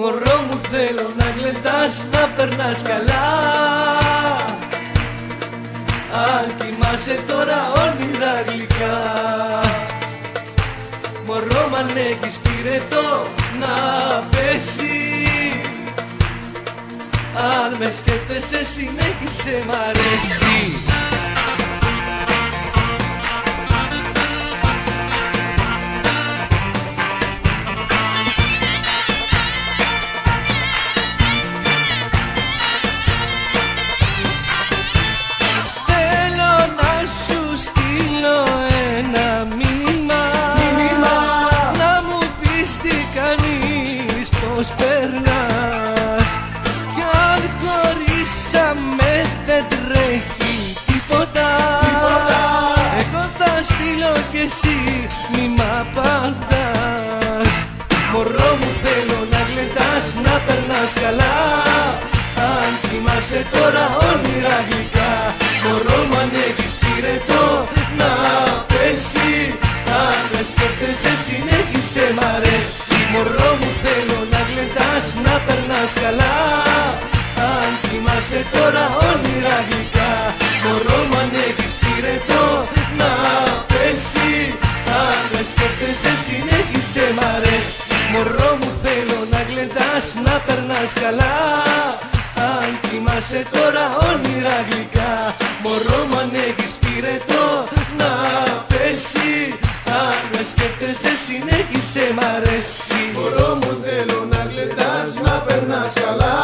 Μωρό μου θέλω να γλεντάς, να περνάς καλά. Αν κοιμάσαι τώρα όνειρα γλυκά. Μωρό μ' αν έχεις πυρετό να πέσει. Αν με σκέφτεσαι συνέχισε μ' αρέσει. Πώς περνάς κι αν χωρίσαμε δεν τρέχει τίποτα. Εγώ θα στείλω κι εσύ μη μ' απαντάς. Μωρό μου θέλω να γλεντάς, να περνάς καλά. Αν κοιμάσαι τώρα όνειρα γλυκά. Μωρό μου αν έχεις πυρετό να πέσει. Αν με σκέφτεσαι συνέχισε μ' αρέσει. Μωρό μου θέλω να γλεντάς, να περνάς καλά. Αν κοιμάσαι τώρα όνειρα γλυκά. Μωρό μου αν έχεις πυρετό να πέσει. Αν με σκέφτεσαι συνέχισε μ' αρέσει. Μωρό μου θέλω να γλεντάς, να περνάς καλά. Αν κοιμάσαι τώρα όνειρα γλυκά. Μωρό μου αν έχεις πυρετό να πέσει. Αν με σκέφτεσαι συνέχισε μ' αρέσει. Μωρό μου θέλω να γλεντάς, να περνάς καλά.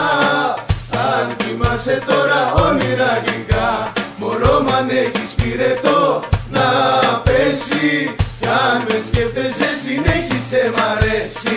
Αν κοιμάσαι τώρα όνειρα γλυκά. Μωρό μου αν έχεις πυρετό να πέσει. Αν με σκέφτεσαι συνέχισε μ' αρέσει.